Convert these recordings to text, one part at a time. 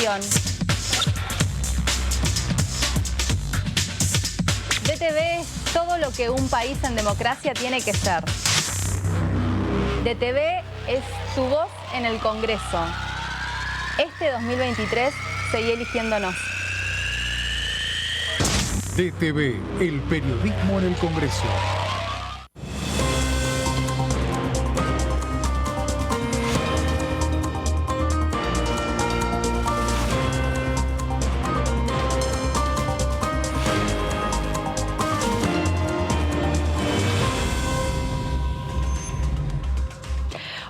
DTV es todo lo que un país en democracia tiene que ser. DTV es tu voz en el Congreso. Este 2023 seguí eligiéndonos. DTV, el periodismo en el Congreso.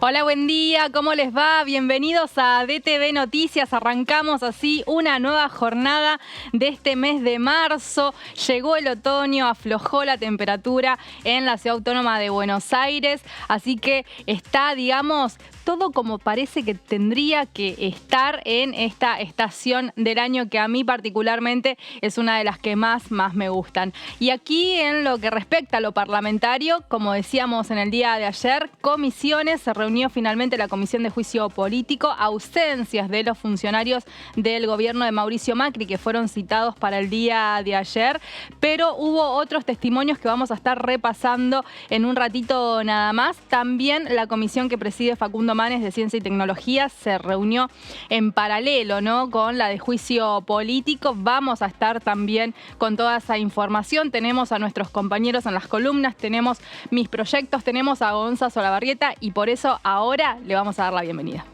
Hola, buen día, ¿cómo les va? Bienvenidos a DTV Noticias. Arrancamos así una nueva jornada de este mes de marzo. Llegó el otoño, aflojó la temperatura en la Ciudad Autónoma de Buenos Aires, así que está, digamos, todo como parece que tendría que estar en esta estación del año que a mí particularmente es una de las que más me gustan. Y aquí en lo que respecta a lo parlamentario, como decíamos en el día de ayer, comisiones, se reunió finalmente la Comisión de Juicio Político, ausencias de los funcionarios del gobierno de Mauricio Macri que fueron citados para el día de ayer, pero hubo otros testimonios que vamos a estar repasando en un ratito nada más. También la comisión que preside Facundo Manes de Ciencia y Tecnología se reunió en paralelo, ¿no?, con la de Juicio Político. Vamos a estar también con toda esa información. Tenemos a nuestros compañeros en las columnas, tenemos mis proyectos, tenemos a Gonza Solabarrieta y por eso ahora le vamos a dar la bienvenida.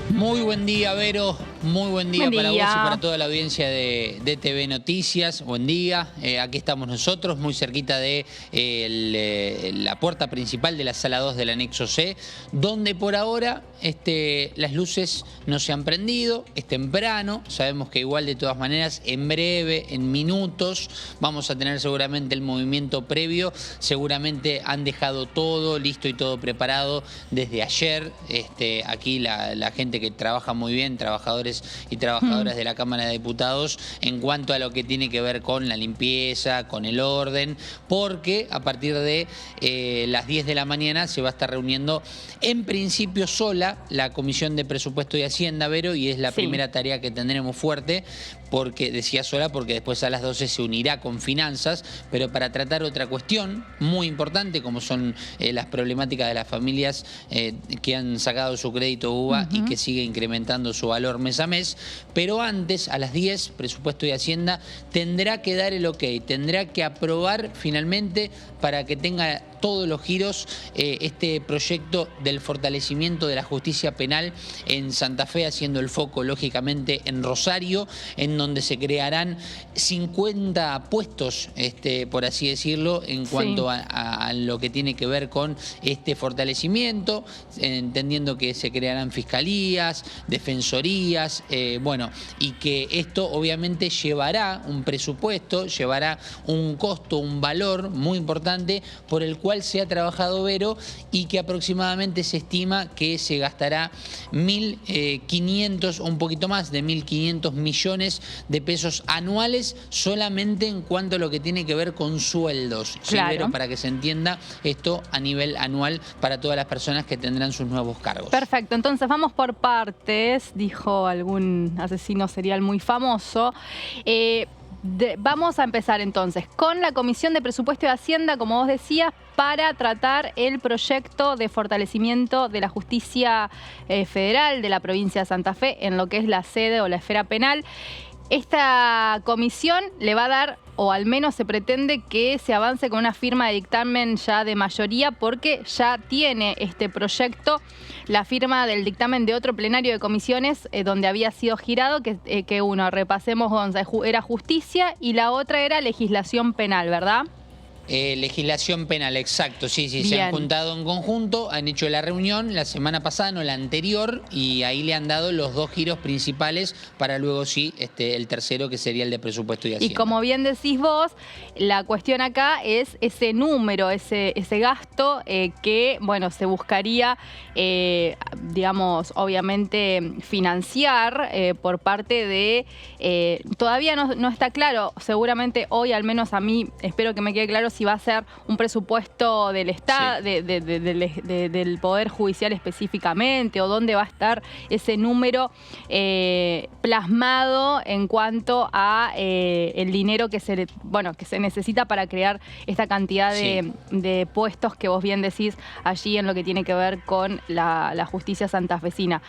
Muy buen día, Vero. Muy buen día para vos y para toda la audiencia de DTV Noticias. Buen día. Aquí estamos nosotros, muy cerquita de la puerta principal de la sala 2 del anexo C, donde por ahora las luces no se han prendido. Es temprano. Sabemos que igual de todas maneras, en breve, en minutos, vamos a tener seguramente el movimiento previo. Seguramente han dejado todo listo y todo preparado desde ayer. Aquí la gente que trabaja muy bien, trabajadores y trabajadoras de la Cámara de Diputados, en cuanto a lo que tiene que ver con la limpieza, con el orden, porque a partir de las 10 de la mañana se va a estar reuniendo en principio sola la Comisión de Presupuesto y Hacienda, Vero, y es la primera tarea que tendremos fuerte, porque decía sola porque después a las 12 se unirá con Finanzas, pero para tratar otra cuestión muy importante como son las problemáticas de las familias que han sacado su crédito UVA y que sigue incrementando su valor mes a mes. Pero antes, a las 10, Presupuesto y Hacienda tendrá que dar el ok, tendrá que aprobar finalmente para que tenga todos los giros este proyecto del fortalecimiento de la justicia penal en Santa Fe, haciendo el foco lógicamente en Rosario, en donde se crearán 50 puestos, por así decirlo, en cuanto a lo que tiene que ver con este fortalecimiento, entendiendo que se crearán fiscalías, defensorías, bueno, y que esto obviamente llevará un presupuesto, llevará un costo, un valor muy importante por el cual se ha trabajado, Vero, y que aproximadamente se estima que se gastará 1.500, un poquito más de 1.500 millones de pesos anuales solamente en cuanto a lo que tiene que ver con sueldos. Claro. ¿Sí, Vero? Para que se entienda esto a nivel anual para todas las personas que tendrán sus nuevos cargos. Perfecto, entonces vamos por partes, dijo algún asesino serial muy famoso. Vamos a empezar entonces con la Comisión de Presupuesto y Hacienda, como vos decías, para tratar el proyecto de fortalecimiento de la justicia federal de la provincia de Santa Fe en lo que es la sede o la esfera penal. Esta comisión le va a dar, o al menos se pretende que se avance con una firma de dictamen ya de mayoría, porque ya tiene este proyecto la firma del dictamen de otro plenario de comisiones donde había sido girado, que uno, repasemos, Gonza, era justicia y la otra era legislación penal, ¿verdad? Legislación penal, exacto, sí, Bien. Se han juntado en conjunto, han hecho la reunión la semana pasada, no la anterior, y ahí le han dado los dos giros principales para luego el tercero, que sería el de presupuesto y Hacienda. Y como bien decís vos, la cuestión acá es ese número, ese gasto que, bueno, se buscaría, digamos, obviamente financiar por parte de... todavía no está claro, seguramente hoy, al menos a mí, espero que me quede claro, si va a ser un presupuesto del Estado, del Poder Judicial específicamente, o dónde va a estar ese número plasmado en cuanto a el dinero que se necesita para crear esta cantidad de puestos que vos bien decís allí en lo que tiene que ver con la justicia santafesina.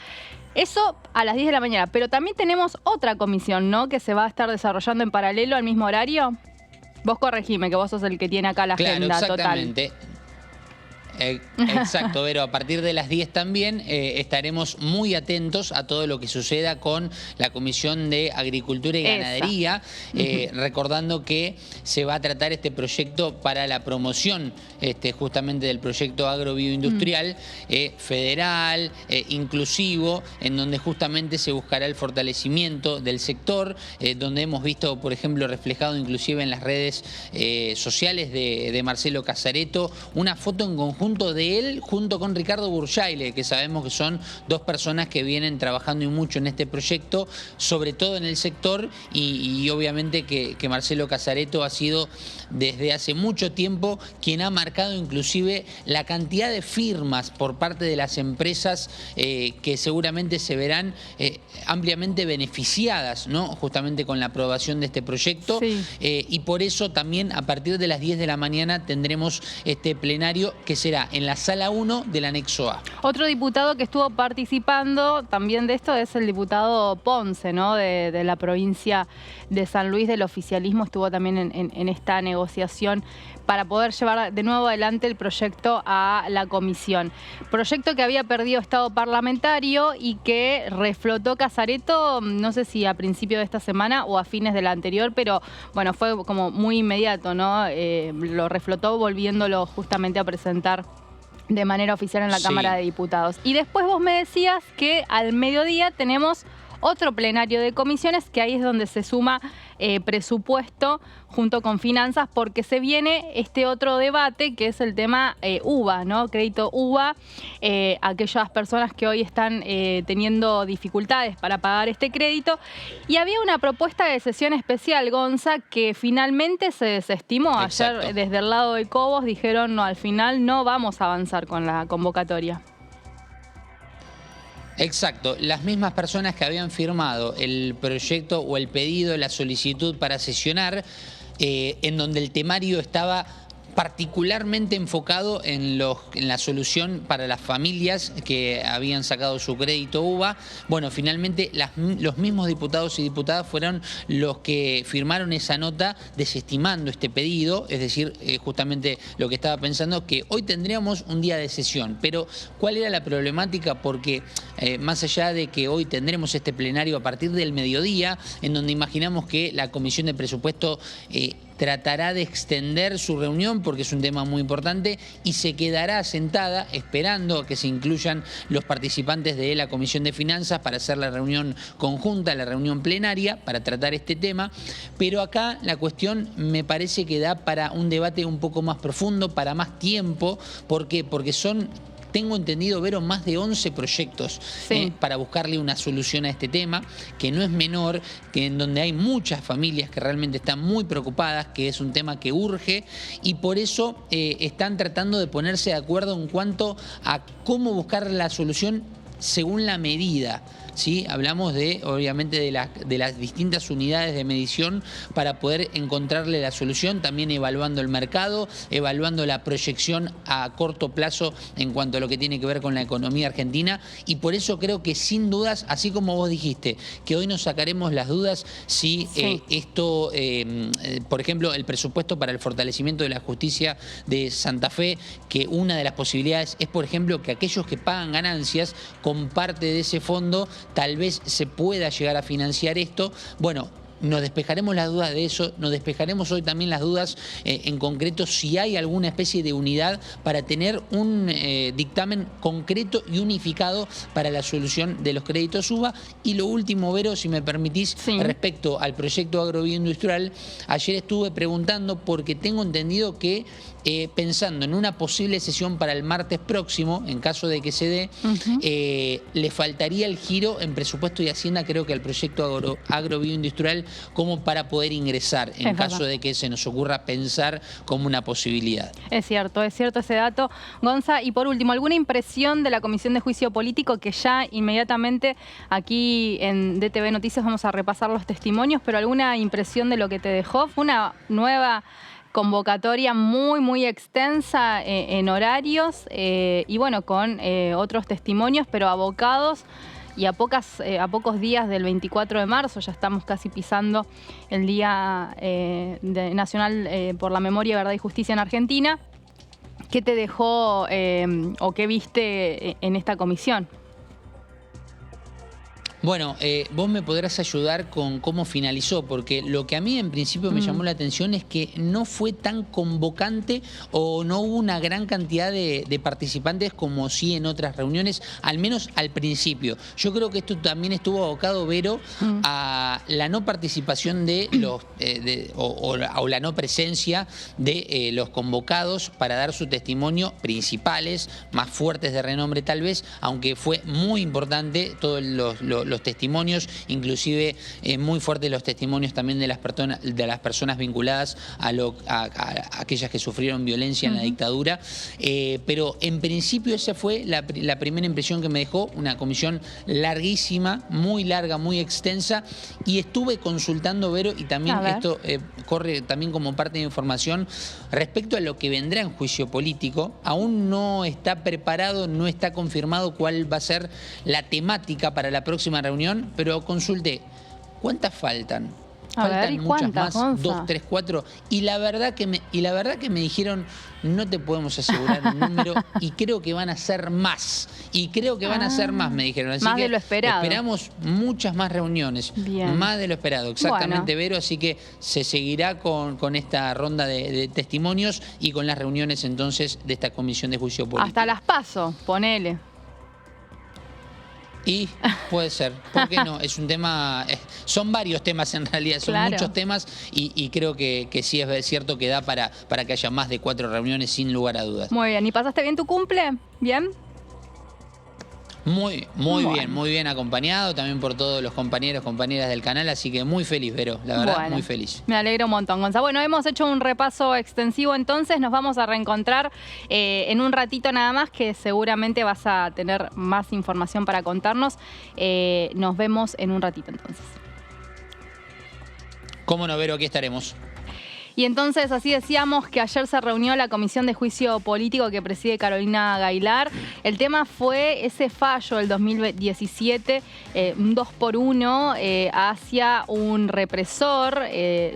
Eso a las 10 de la mañana, pero también tenemos otra comisión, ¿no?, que se va a estar desarrollando en paralelo al mismo horario. Vos corregime, que vos sos el que tiene acá la agenda exactamente. Total. Exacto, Vero. A partir de las 10 también estaremos muy atentos a todo lo que suceda con la Comisión de Agricultura y Ganadería, recordando que se va a tratar este proyecto para la promoción justamente del proyecto agrobioindustrial federal, inclusivo, en donde justamente se buscará el fortalecimiento del sector, donde hemos visto, por ejemplo, reflejado inclusive en las redes sociales de Marcelo Casareto, una foto en conjunto de él junto con Ricardo Burjaile, que sabemos que son dos personas que vienen trabajando y mucho en este proyecto, sobre todo en el sector, y obviamente que Marcelo Casareto ha sido desde hace mucho tiempo quien ha marcado inclusive la cantidad de firmas por parte de las empresas que seguramente se verán ampliamente beneficiadas, ¿no?, justamente con la aprobación de este proyecto. Y por eso también a partir de las 10 de la mañana tendremos este plenario que será en la sala 1 del anexo A. Otro diputado que estuvo participando también de esto es el diputado Ponce, ¿no?, de la provincia de San Luis, del oficialismo. Estuvo también en esta negociación para poder llevar de nuevo adelante el proyecto a la comisión. Proyecto que había perdido estado parlamentario y que reflotó Casareto, no sé si a principio de esta semana o a fines de la anterior, pero bueno, fue como muy inmediato, ¿no? Lo reflotó volviéndolo justamente a presentar de manera oficial en la Cámara de Diputados. Y después vos me decías que al mediodía tenemos otro plenario de comisiones, que ahí es donde se suma presupuesto junto con finanzas, porque se viene este otro debate que es el tema UVA, ¿no? Crédito UVA, aquellas personas que hoy están teniendo dificultades para pagar este crédito. Y había una propuesta de sesión especial, Gonza, que finalmente se desestimó. Ayer desde el lado de Cobos dijeron, no, al final no vamos a avanzar con la convocatoria. Exacto, las mismas personas que habían firmado el proyecto o el pedido, la solicitud para sesionar, en donde el temario estaba particularmente enfocado en la solución para las familias que habían sacado su crédito UVA. Bueno, finalmente los mismos diputados y diputadas fueron los que firmaron esa nota desestimando este pedido, es decir, justamente lo que estaba pensando, que hoy tendríamos un día de sesión. Pero ¿cuál era la problemática? Porque más allá de que hoy tendremos este plenario a partir del mediodía, en donde imaginamos que la Comisión de Presupuesto tratará de extender su reunión porque es un tema muy importante y se quedará sentada esperando a que se incluyan los participantes de la Comisión de Finanzas para hacer la reunión conjunta, la reunión plenaria para tratar este tema. Pero acá la cuestión me parece que da para un debate un poco más profundo, para más tiempo. ¿Por qué? Porque son... Tengo entendido, Vero, más de 11 proyectos para buscarle una solución a este tema, que no es menor, que en donde hay muchas familias que realmente están muy preocupadas, que es un tema que urge, y por eso están tratando de ponerse de acuerdo en cuanto a cómo buscar la solución según la medida. ¿Sí? Hablamos obviamente de las distintas unidades de medición para poder encontrarle la solución, también evaluando el mercado, evaluando la proyección a corto plazo en cuanto a lo que tiene que ver con la economía argentina, y por eso creo que sin dudas, así como vos dijiste, que hoy nos sacaremos las dudas si esto, por ejemplo, el presupuesto para el fortalecimiento de la justicia de Santa Fe, que una de las posibilidades es, por ejemplo, que aquellos que pagan ganancias con parte de ese fondo tal vez se pueda llegar a financiar esto. Bueno, nos despejaremos las dudas de eso, nos despejaremos hoy también las dudas en concreto si hay alguna especie de unidad para tener un dictamen concreto y unificado para la solución de los créditos UVA. Y lo último, Vero, si me permitís, respecto al proyecto agrobioindustrial, ayer estuve preguntando porque tengo entendido que pensando en una posible sesión para el martes próximo, en caso de que se dé, le faltaría el giro en presupuesto y Hacienda, creo que al proyecto agrobioindustrial, como para poder ingresar, en caso de que se nos ocurra pensar como una posibilidad. Es cierto ese dato, Gonza. Y por último, ¿alguna impresión de la Comisión de Juicio Político, que ya inmediatamente aquí en DTV Noticias vamos a repasar los testimonios, pero alguna impresión de lo que te dejó? Fue una nueva convocatoria muy extensa en horarios y bueno, con otros testimonios, pero abocados y a pocos días del 24 de marzo, ya estamos casi pisando el Día Nacional por la Memoria, Verdad y Justicia en Argentina. ¿Qué te dejó o qué viste en esta comisión? Bueno, vos me podrás ayudar con cómo finalizó, porque lo que a mí en principio me llamó la atención es que no fue tan convocante o no hubo una gran cantidad de participantes como sí en otras reuniones, al menos al principio. Yo creo que esto también estuvo abocado, Vero, a la no participación de los o la no presencia de los convocados para dar su testimonio, principales, más fuertes de renombre tal vez, aunque fue muy importante todos los testimonios, inclusive muy fuertes los testimonios también de las personas vinculadas a aquellas que sufrieron violencia en la dictadura, pero en principio esa fue la primera impresión que me dejó, una comisión larguísima, muy larga, muy extensa, y estuve consultando, Vero, y también esto corre también como parte de información respecto a lo que vendrá en juicio político. Aún no está preparado, no está confirmado cuál va a ser la temática para la próxima reunión, pero consulté, ¿cuántas faltan? Faltan muchas más, 2, 3, 4, y la verdad que me dijeron, no te podemos asegurar un número, y creo que van a ser más, me dijeron. Así más que de lo esperado. Esperamos muchas más reuniones, más de lo esperado, exactamente, bueno. Vero, así que se seguirá con esta ronda de testimonios y con las reuniones entonces de esta comisión de juicio político. Hasta las PASO, ponele. Y puede ser, ¿por qué no? Es un tema, son varios temas en realidad, son muchos temas y creo que sí es cierto que da para que haya más de 4 reuniones sin lugar a dudas. Muy bien, ¿y pasaste bien tu cumple? ¿Bien? Muy bien acompañado también por todos los compañeros, compañeras del canal, así que muy feliz, Vero, la verdad, muy feliz. Me alegro un montón, Gonza. Bueno, hemos hecho un repaso extensivo entonces, nos vamos a reencontrar en un ratito nada más, que seguramente vas a tener más información para contarnos. Nos vemos en un ratito entonces. Cómo no, Vero, aquí estaremos. Y entonces así decíamos que ayer se reunió la Comisión de Juicio Político que preside Carolina Gaylar. El tema fue ese fallo del 2017, un 2x1 hacia un represor,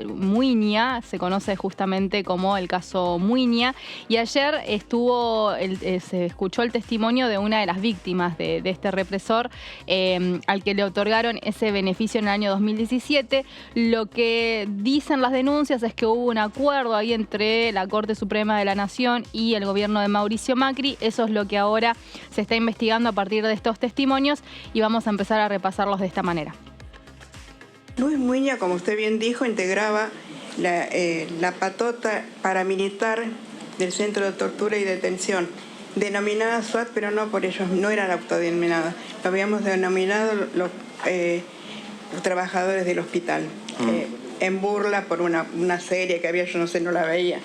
Muiña, se conoce justamente como el caso Muiña. Y ayer se escuchó el testimonio de una de las víctimas de este represor, al que le otorgaron ese beneficio en el año 2017. Lo que dicen las denuncias es que hubo un acuerdo ahí entre la Corte Suprema de la Nación y el gobierno de Mauricio Macri. Eso es lo que ahora se está investigando a partir de estos testimonios y vamos a empezar a repasarlos de esta manera. Luis Muiña, como usted bien dijo, integraba la patota paramilitar del Centro de Tortura y Detención, denominada SWAT, pero no por ellos, no era la autodenominada. Lo habíamos denominado los trabajadores del hospital. En burla por una serie que había, yo no sé, no la veía,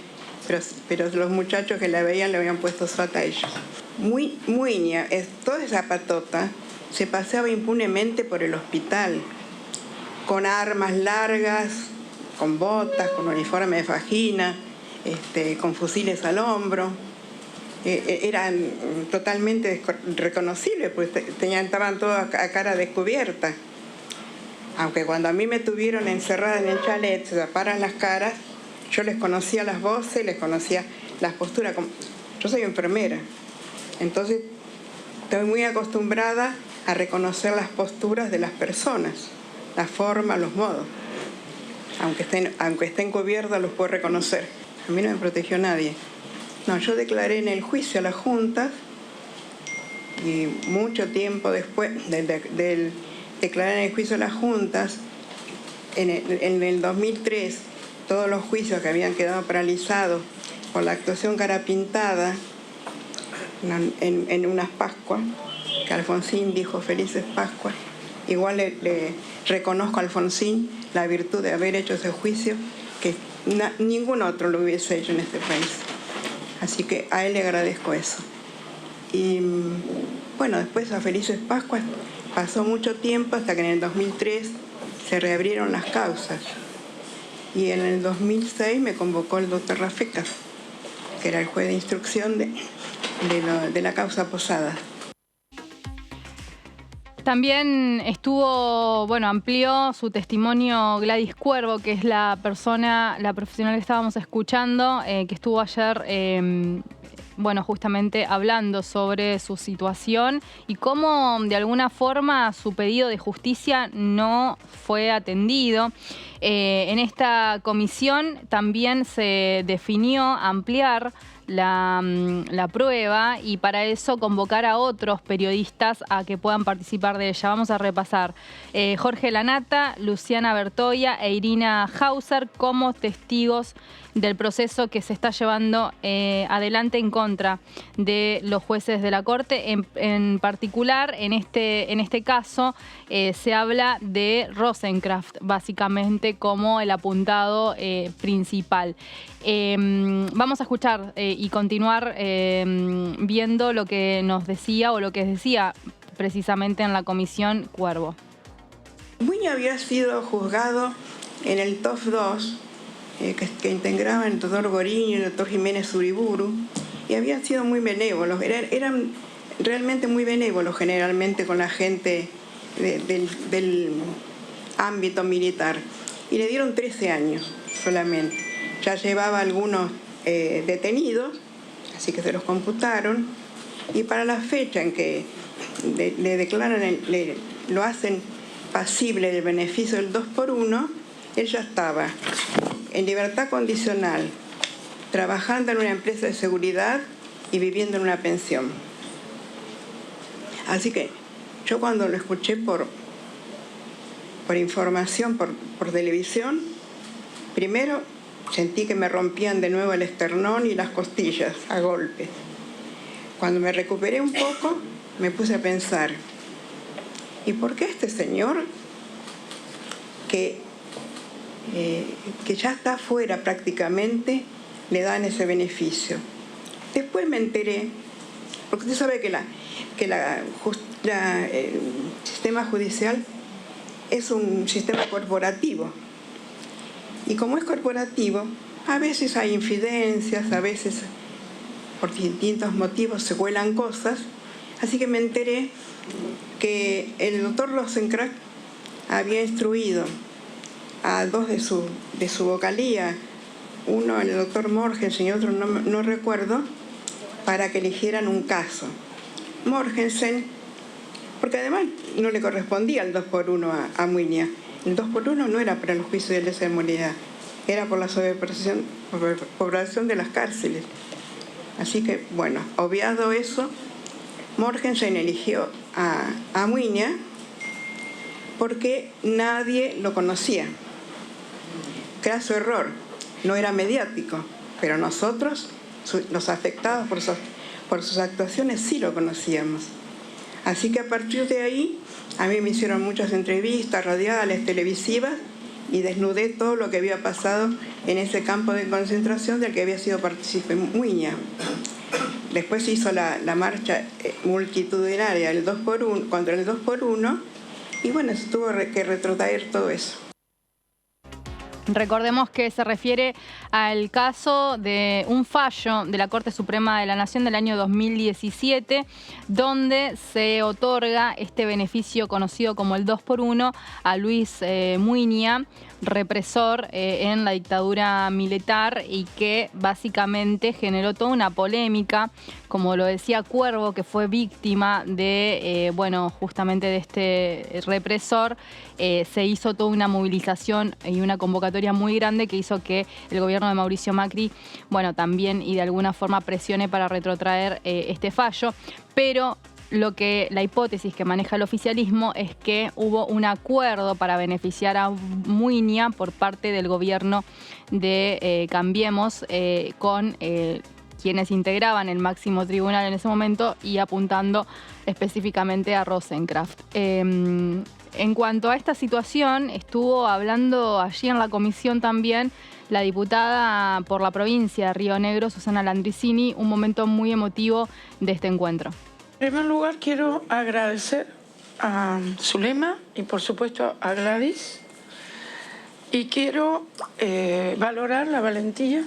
pero los muchachos que la veían le habían puesto SWAT a ellos. Muiña, toda esa patota se paseaba impunemente por el hospital, con armas largas, con botas, con uniforme de fajina, con fusiles al hombro. Eran totalmente reconocibles, pues estaban todos a cara descubierta. Aunque cuando a mí me tuvieron encerrada en el chalet, se taparan las caras, yo les conocía las voces, les conocía las posturas. Yo soy enfermera, entonces estoy muy acostumbrada a reconocer las posturas de las personas, la forma, los modos. Aunque estén cubiertos, los puedo reconocer. A mí no me protegió nadie. No, yo declaré en el juicio a las juntas y mucho tiempo después del declarar en el juicio a las juntas, en el 2003, todos los juicios que habían quedado paralizados por la actuación Cara Pintada en unas Pascuas, que Alfonsín dijo Felices Pascuas. Igual le reconozco a Alfonsín la virtud de haber hecho ese juicio que ningún otro lo hubiese hecho en este país. Así que a él le agradezco eso. Y bueno, después a Felices Pascuas pasó mucho tiempo hasta que en el 2003 se reabrieron las causas. Y en el 2006 me convocó el doctor Rafecas, que era el juez de instrucción de la causa Posada. También amplió su testimonio Gladys Cuervo, que es la profesional que estábamos escuchando, que estuvo ayer, justamente hablando sobre su situación y cómo de alguna forma su pedido de justicia no fue atendido. En esta comisión también se definió ampliar la prueba y para eso convocar a otros periodistas a que puedan participar de ella. Vamos a repasar Jorge Lanata, Luciana Bertoia e Irina Hauser como testigos del proceso que se está llevando adelante en contra de los jueces de la Corte. En particular, en este caso, se habla de Rosenkraft, básicamente, como el apuntado principal. Vamos a escuchar y continuar viendo lo que nos decía o lo que decía precisamente en la comisión Cuervo. Muñoz había sido juzgado en el TOF 2, que integraban el doctor Gorini y el doctor Jiménez Uriburu, y habían sido muy benévolos, eran realmente muy benévolos generalmente con la gente del ámbito militar, y le dieron 13 años solamente. Ya llevaba algunos detenidos, así que se los computaron, y para la fecha en que le declaran, lo hacen pasible del beneficio del 2x1, él ya estaba en libertad condicional, trabajando en una empresa de seguridad y viviendo en una pensión. Así que yo cuando lo escuché por información, por televisión, primero sentí que me rompían de nuevo el esternón y las costillas a golpes. Cuando me recuperé un poco, me puse a pensar, ¿y por qué este señor que ya está fuera prácticamente, le dan ese beneficio? Después me enteré, porque usted sabe que el sistema judicial es un sistema corporativo. Y como es corporativo, a veces hay infidencias, a veces por distintos motivos se cuelan cosas. Así que me enteré que el doctor Rosenkraft había instruido a dos de su vocalía, uno el doctor Morgensen y otro no recuerdo, para que eligieran un caso. Morgensen, porque además no le correspondía el 2x1 a Muñoz. El 2x1 no era para los juicios de lesa inmunidad, era por la sobrepoblación de las cárceles. Así que, bueno, obviado eso, Morgensen eligió a Muñoz porque nadie lo conocía. Craso error, no era mediático, pero nosotros, los afectados por sus actuaciones, sí lo conocíamos. Así que a partir de ahí, a mí me hicieron muchas entrevistas radiales, televisivas, y desnudé todo lo que había pasado en ese campo de concentración del que había sido partícipe Muñoz. Después se hizo la marcha multitudinaria contra el 2x1, y bueno, se tuvo que retrotraer todo eso. Recordemos que se refiere al caso de un fallo de la Corte Suprema de la Nación del año 2017, donde se otorga este beneficio conocido como el 2x1 a Luis Muñoz, represor en la dictadura militar, y que básicamente generó toda una polémica, como lo decía Cuervo, que fue víctima de, justamente de este represor. Se hizo toda una movilización y una convocatoria muy grande que hizo que el gobierno de Mauricio Macri, también y de alguna forma presione para retrotraer este fallo. Pero la hipótesis que maneja el oficialismo es que hubo un acuerdo para beneficiar a Muiña por parte del gobierno de Cambiemos con quienes integraban el máximo tribunal en ese momento y apuntando específicamente a Rosenkrantz. En cuanto a esta situación, estuvo hablando allí en la comisión también la diputada por la provincia de Río Negro, Susana Landricini, un momento muy emotivo de este encuentro. En primer lugar, quiero agradecer a Zulema y, por supuesto, a Gladys. Y quiero valorar la valentía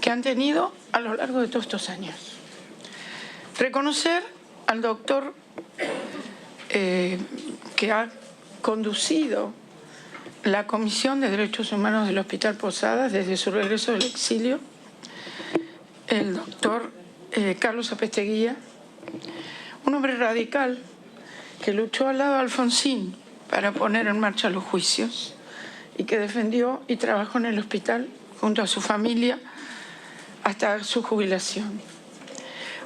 que han tenido a lo largo de todos estos años. Reconocer al doctor que ha conducido la Comisión de Derechos Humanos del Hospital Posadas desde su regreso del exilio, el doctor Carlos Apesteguía, un hombre radical que luchó al lado de Alfonsín para poner en marcha los juicios y que defendió y trabajó en el hospital junto a su familia hasta su jubilación.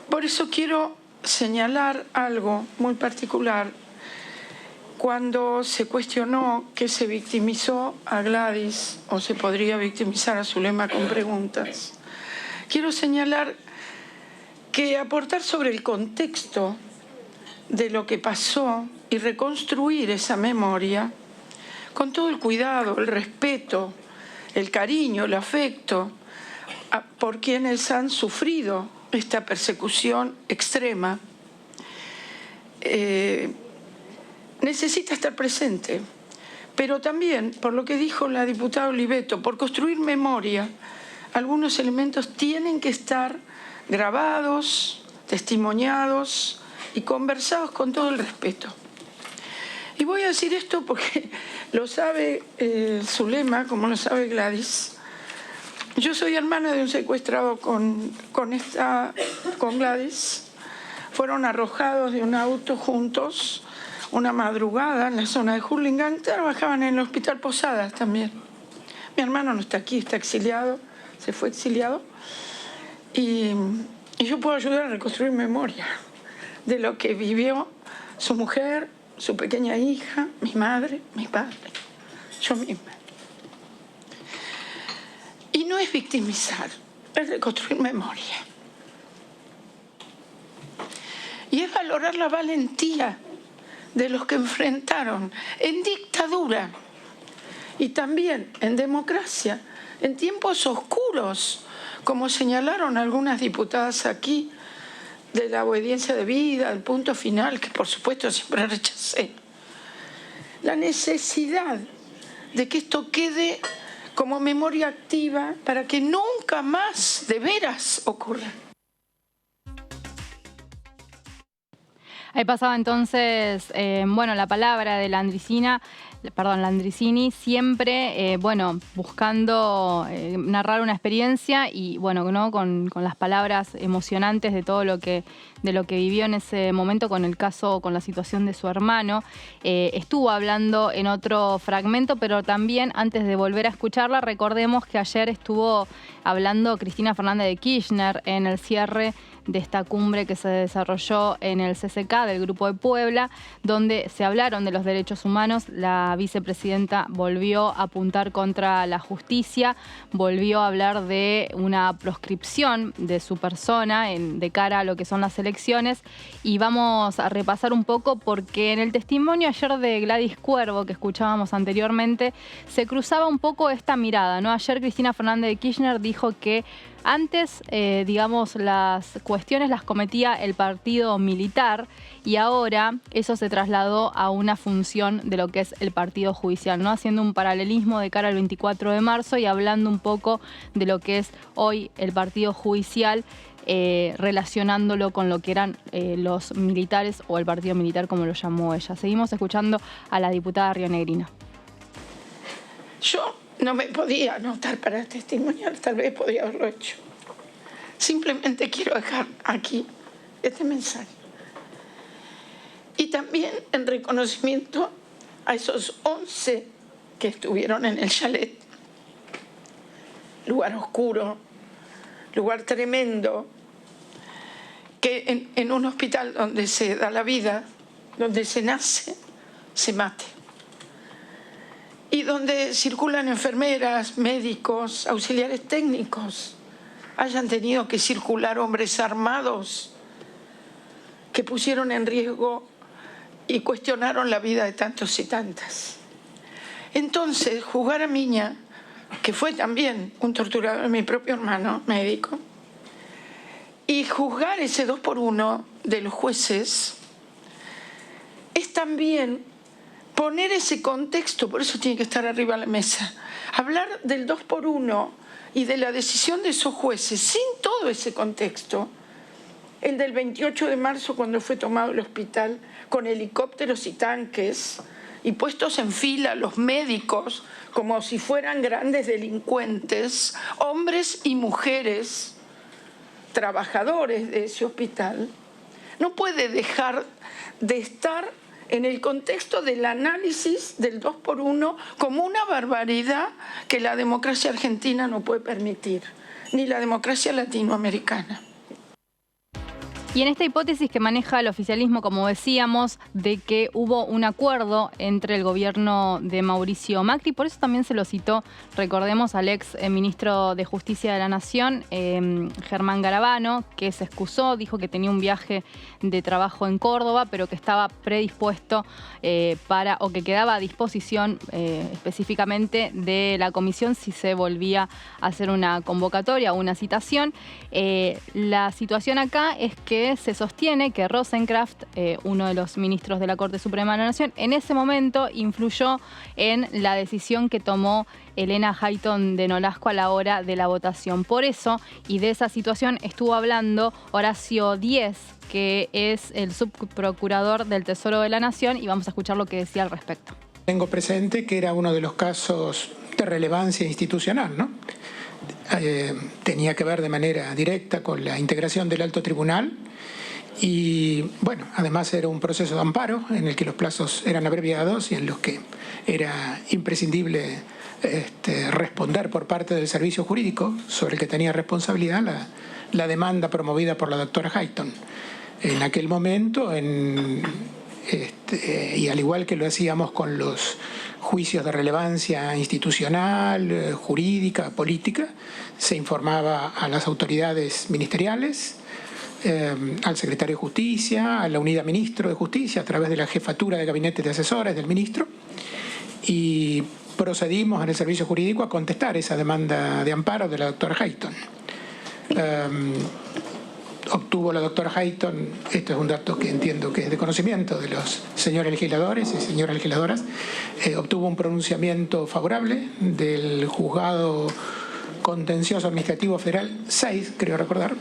Por eso quiero señalar algo muy particular. Cuando se cuestionó que se victimizó a Gladys o se podría victimizar a Zulema con preguntas, quiero señalar que aportar sobre el contexto de lo que pasó y reconstruir esa memoria con todo el cuidado, el respeto, el cariño, el afecto por quienes han sufrido esta persecución extrema, necesita estar presente. Pero también, por lo que dijo la diputada Oliveto, por construir memoria, algunos elementos tienen que estar grabados, testimoniados y conversados con todo el respeto. Y voy a decir esto porque lo sabe Zulema, como lo sabe Gladys. Yo soy hermana de un secuestrado con Gladys. Fueron arrojados de un auto juntos una madrugada en la zona de Hurlingham. Trabajaban en el Hospital Posadas también. Mi hermano no está aquí, está exiliado, se fue exiliado. Y yo puedo ayudar a reconstruir memoria de lo que vivió su mujer, su pequeña hija, mi madre, mi padre, yo misma. Y no es victimizar, es reconstruir memoria. Y es valorar la valentía de los que enfrentaron en dictadura y también en democracia, en tiempos oscuros, como señalaron algunas diputadas aquí, de la obediencia debida, el punto final, que por supuesto siempre rechacé. La necesidad de que esto quede como memoria activa para que nunca más de veras ocurra. Ahí pasaba entonces, la palabra de Landricini, siempre, buscando narrar una experiencia y, ¿no? con las palabras emocionantes de todo de lo que vivió en ese momento con el caso, con la situación de su hermano. Estuvo hablando en otro fragmento, pero también, antes de volver a escucharla, recordemos que ayer estuvo hablando Cristina Fernández de Kirchner en el cierre de esta cumbre que se desarrolló en el CCK del Grupo de Puebla, donde se hablaron de los derechos humanos. La vicepresidenta volvió a apuntar contra la justicia, volvió a hablar de una proscripción de su persona de cara a lo que son las elecciones, y vamos a repasar un poco porque en el testimonio ayer de Gladys Cuervo, que escuchábamos anteriormente, se cruzaba un poco esta mirada, ¿no? Ayer Cristina Fernández de Kirchner dijo que antes, las cuestiones las cometía el partido militar y ahora eso se trasladó a una función de lo que es el partido judicial, ¿no? Haciendo un paralelismo de cara al 24 de marzo y hablando un poco de lo que es hoy el partido judicial, relacionándolo con lo que eran los militares o el partido militar, como lo llamó ella. Seguimos escuchando a la diputada rionegrina. Yo no me podía anotar para testimoniar, tal vez podía haberlo hecho. Simplemente quiero dejar aquí este mensaje. Y también en reconocimiento a esos 11 que estuvieron en el chalet. Lugar oscuro, lugar tremendo, que en un hospital donde se da la vida, donde se nace, se mate. Y donde circulan enfermeras, médicos, auxiliares técnicos, hayan tenido que circular hombres armados que pusieron en riesgo y cuestionaron la vida de tantos y tantas. Entonces, juzgar a Miña, que fue también un torturador, mi propio hermano médico, y juzgar ese 2x1 de los jueces, es también poner ese contexto, por eso tiene que estar arriba de la mesa. Hablar del 2x1 y de la decisión de esos jueces sin todo ese contexto, el del 28 de marzo cuando fue tomado el hospital con helicópteros y tanques y puestos en fila los médicos como si fueran grandes delincuentes, hombres y mujeres, trabajadores de ese hospital, no puede dejar de estar en el contexto del análisis del 2x1 como una barbaridad que la democracia argentina no puede permitir, ni la democracia latinoamericana. Y en esta hipótesis que maneja el oficialismo, como decíamos, de que hubo un acuerdo entre el gobierno de Mauricio Macri, por eso también se lo citó, recordemos, al ex ministro de Justicia de la Nación, Germán Garabano, que se excusó, dijo que tenía un viaje de trabajo en Córdoba, pero que estaba predispuesto o que quedaba a disposición específicamente de la comisión si se volvía a hacer una convocatoria o una citación. La situación acá es que se sostiene que Rosenkrantz, uno de los ministros de la Corte Suprema de la Nación, en ese momento influyó en la decisión que tomó Elena Hayton de Nolasco a la hora de la votación. Por eso, y de esa situación, estuvo hablando Horacio Díez, que es el subprocurador del Tesoro de la Nación, y vamos a escuchar lo que decía al respecto. Tengo presente que era uno de los casos de relevancia institucional, ¿no? Tenía que ver de manera directa con la integración del alto tribunal y, bueno, además era un proceso de amparo en el que los plazos eran abreviados y en los que era imprescindible responder por parte del servicio jurídico sobre el que tenía responsabilidad la demanda promovida por la doctora Hayton. En aquel momento, y al igual que lo hacíamos con los juicios de relevancia institucional, jurídica, política, se informaba a las autoridades ministeriales, al secretario de Justicia, a la unidad ministro de Justicia, a través de la jefatura de gabinete de asesores del ministro, y procedimos en el servicio jurídico a contestar esa demanda de amparo de la doctora Hayton. Obtuvo la doctora Hayton, esto es un dato que entiendo que es de conocimiento de los señores legisladores y señoras legisladoras, obtuvo un pronunciamiento favorable del Juzgado Contencioso Administrativo Federal 6, creo recordar,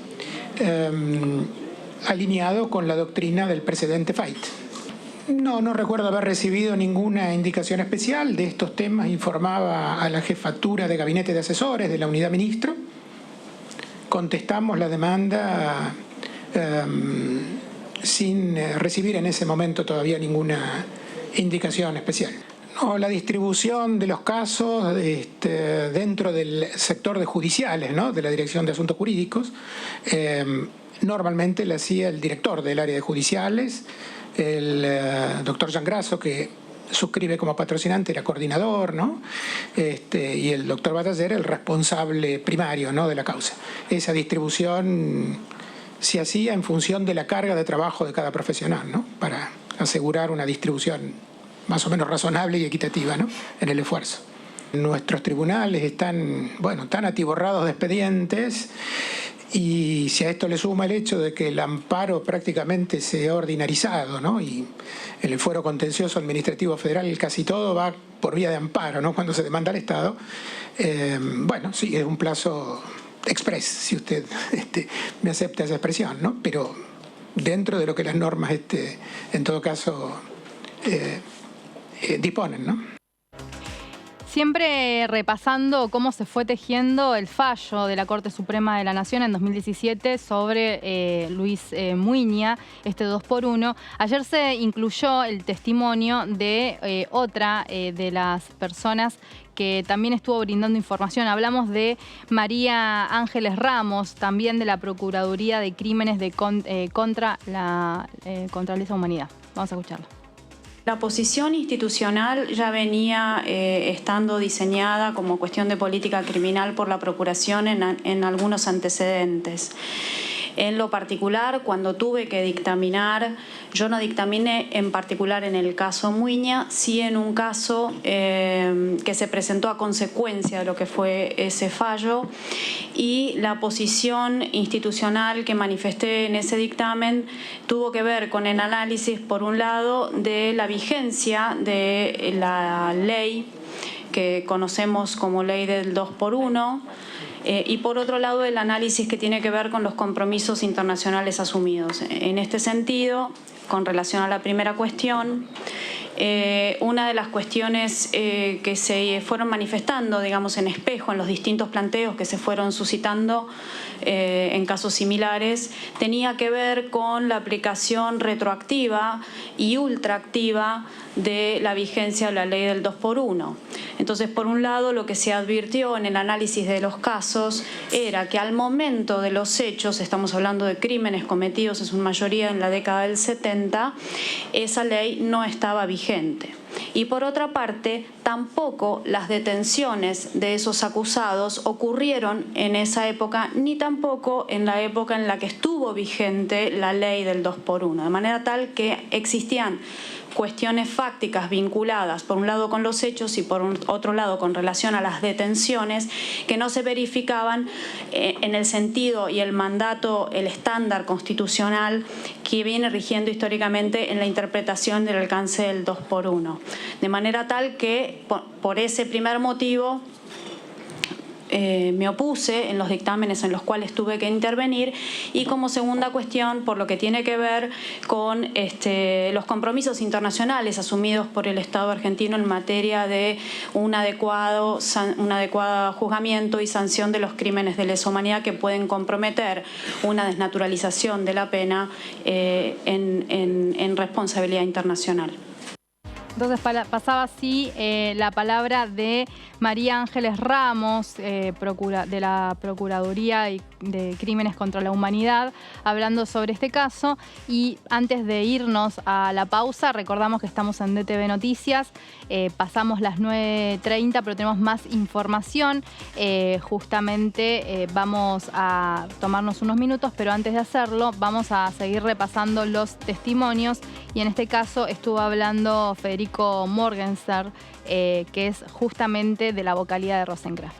alineado con la doctrina del precedente Fait. No recuerdo haber recibido ninguna indicación especial de estos temas, informaba a la jefatura de gabinete de asesores de la unidad ministro. Contestamos la demanda sin recibir en ese momento todavía ninguna indicación especial. No, la distribución de los casos dentro del sector de judiciales, ¿no?, de la Dirección de Asuntos Jurídicos, normalmente la hacía el director del área de judiciales, el doctor Jean Grasso, que suscribe como patrocinante, era coordinador, ¿no? Y el doctor Bataller, el responsable primario, ¿no?, de la causa. Esa distribución se hacía en función de la carga de trabajo de cada profesional, ¿no?, para asegurar una distribución más o menos razonable y equitativa, ¿no?, en el esfuerzo. Nuestros tribunales están, tan atiborrados de expedientes, y si a esto le suma el hecho de que el amparo prácticamente se ha ordinarizado, ¿no?, y en el fuero contencioso administrativo federal casi todo va por vía de amparo, ¿no?, cuando se demanda al Estado, sí, es un plazo express, si usted me acepta esa expresión, ¿no?, pero dentro de lo que las normas en todo caso disponen, ¿no? Siempre repasando cómo se fue tejiendo el fallo de la Corte Suprema de la Nación en 2017 sobre Luis Muiña, este 2x1. Ayer se incluyó el testimonio de otra de las personas que también estuvo brindando información. Hablamos de María Ángeles Ramos, también de la Procuraduría de Crímenes contra la lesa humanidad. Vamos a escucharlo. La posición institucional ya venía estando diseñada como cuestión de política criminal por la Procuración en algunos antecedentes. En lo particular, cuando tuve que dictaminar, yo no dictaminé en particular en el caso Muiña, sí en un caso que se presentó a consecuencia de lo que fue ese fallo, y la posición institucional que manifesté en ese dictamen tuvo que ver con el análisis, por un lado, de la vigencia de la ley que conocemos como ley del 2x1, y por otro lado el análisis que tiene que ver con los compromisos internacionales asumidos. En este sentido, con relación a la primera cuestión, una de las cuestiones que se fueron manifestando, digamos, en espejo en los distintos planteos que se fueron suscitando en casos similares, tenía que ver con la aplicación retroactiva y ultraactiva de la vigencia de la ley del 2x1. Entonces, por un lado, lo que se advirtió en el análisis de los casos era que al momento de los hechos, estamos hablando de crímenes cometidos en su mayoría en la década del 70, esa ley no estaba vigente. Y por otra parte, tampoco las detenciones de esos acusados ocurrieron en esa época, ni tampoco en la época en la que estuvo vigente la ley del 2x1, de manera tal que existían cuestiones fácticas vinculadas por un lado con los hechos y por otro lado con relación a las detenciones que no se verificaban en el sentido y el mandato, el estándar constitucional que viene rigiendo históricamente en la interpretación del alcance del 2x1. De manera tal que por ese primer motivo me opuse en los dictámenes en los cuales tuve que intervenir, y como segunda cuestión, por lo que tiene que ver con los compromisos internacionales asumidos por el Estado argentino en materia de un adecuado juzgamiento y sanción de los crímenes de lesa humanidad que pueden comprometer una desnaturalización de la pena en responsabilidad internacional. Entonces pasaba así la palabra de María Ángeles Ramos, de la Procuraduría de Crímenes contra la Humanidad, hablando sobre este caso. Y antes de irnos a la pausa, recordamos que estamos en DTV Noticias, pasamos las 9:30, pero tenemos más información. Justamente vamos a tomarnos unos minutos, pero antes de hacerlo vamos a seguir repasando los testimonios, y en este caso estuvo hablando Federico Morgenstern, que es justamente de la vocalía de Rosenkrantz.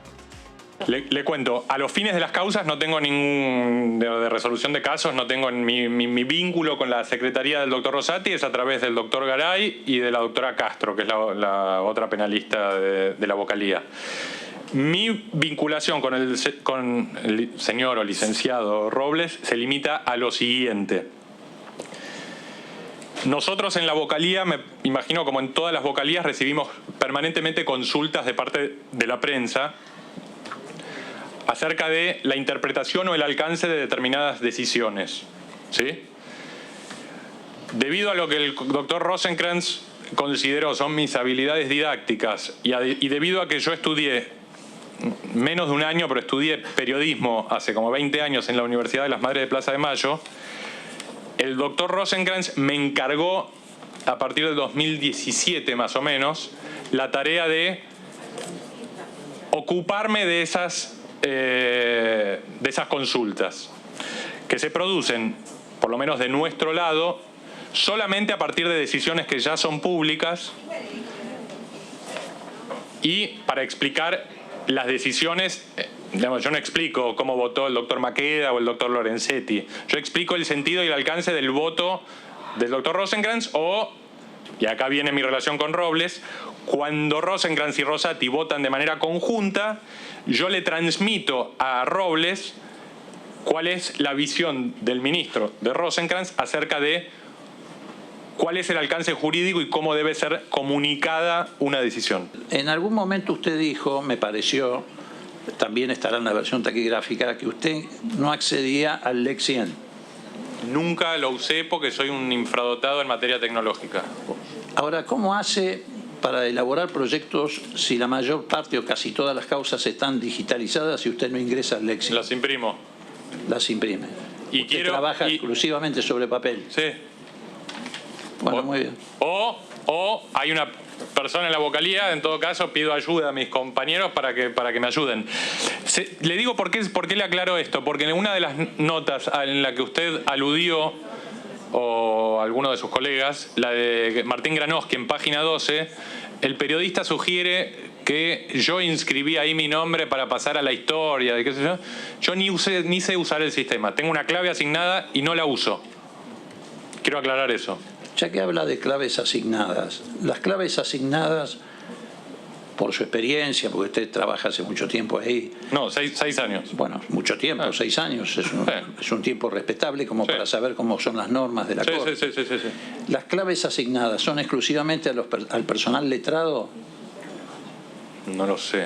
Le cuento, a los fines de las causas no tengo ningún de resolución de casos, no tengo mi vínculo con la secretaría del doctor Rosati, es a través del doctor Garay y de la doctora Castro, que es la otra penalista de la vocalía. Mi vinculación con el señor o licenciado Robles se limita a lo siguiente. Nosotros en la vocalía, me imagino como en todas las vocalías, recibimos permanentemente consultas de parte de la prensa acerca de la interpretación o el alcance de determinadas decisiones, ¿sí? Debido a lo que el doctor Rosenkrantz consideró son mis habilidades didácticas y debido a que yo estudié menos de un año, pero estudié periodismo hace como 20 años en la Universidad de las Madres de Plaza de Mayo, el doctor Rosenkrantz me encargó, a partir del 2017 más o menos, la tarea de ocuparme de esas consultas, que se producen, por lo menos de nuestro lado, solamente a partir de decisiones que ya son públicas, y para explicar las decisiones, digamos, yo no explico cómo votó el doctor Maqueda o el doctor Lorenzetti, yo explico el sentido y el alcance del voto del doctor Rosenkrantz y acá viene mi relación con Robles, cuando Rosenkrantz y Rosati votan de manera conjunta, yo le transmito a Robles cuál es la visión del ministro de Rosenkrantz acerca de ¿Cuál es el alcance jurídico y cómo debe ser comunicada una decisión? En algún momento usted dijo, me pareció, también estará en la versión taquigráfica, que usted no accedía al LEC 100. Nunca lo usé porque soy un infradotado en materia tecnológica. Ahora, ¿cómo hace para elaborar proyectos si la mayor parte o casi todas las causas están digitalizadas y usted no ingresa al LEC 100? Las imprimo. Las imprime. Y usted trabaja exclusivamente sobre papel. Sí. Bueno, muy bien. O hay una persona en la vocalía, en todo caso pido ayuda a mis compañeros para que me ayuden. Le digo por qué le aclaro esto, porque en una de las notas en la que usted aludió, o alguno de sus colegas, la de Martín Granoski en página 12, el periodista sugiere que yo inscribí ahí mi nombre para pasar a la historia, de qué sé yo. Yo ni sé usar el sistema. Tengo una clave asignada y no la uso. Quiero aclarar eso. Ya que habla de claves asignadas, las claves asignadas, por su experiencia, porque usted trabaja hace mucho tiempo ahí. No, 6 años. Bueno, mucho tiempo, 6 años, es un tiempo respetable como para saber cómo son las normas de la Corte. Sí. ¿Las claves asignadas son exclusivamente al personal letrado? No lo sé.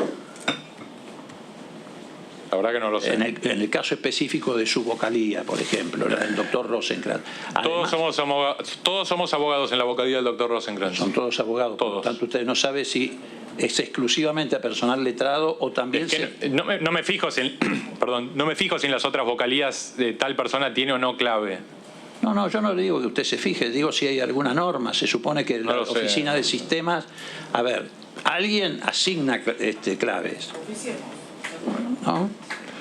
La verdad que no lo sé. En el caso específico de su vocalía, por ejemplo, la del doctor Rosenkrantz. Todos somos abogados en la vocalía del doctor Rosenkrantz. Son todos abogados. Todos. Por lo tanto, usted no sabe si es exclusivamente a personal letrado o también... No me fijo si en las otras vocalías de tal persona tiene o no clave. No, yo no le digo que usted se fije, digo si hay alguna norma. Se supone que la oficina de sistemas... A ver, alguien asigna claves. ¿No?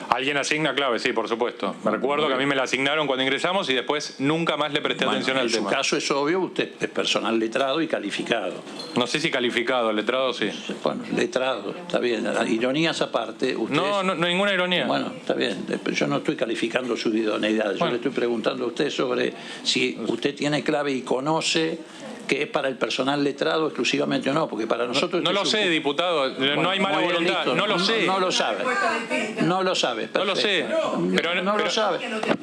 Alguien asigna clave, sí, por supuesto. Me recuerdo que a mí me la asignaron cuando ingresamos y después nunca más le presté atención al tema. En su caso es obvio, usted es personal letrado y calificado. No sé si calificado, letrado sí. Bueno, letrado, está bien. Ironías aparte. Usted no, ninguna ironía. Bueno, está bien. Yo no estoy calificando su idoneidad. Yo le estoy preguntando a usted sobre si usted tiene clave y conoce que es para el personal letrado exclusivamente o no, porque para nosotros... No lo sé, diputado, no hay mala voluntad, no lo sé. No lo sabe. No lo sabe, perfecto. No lo sé. No lo sabe.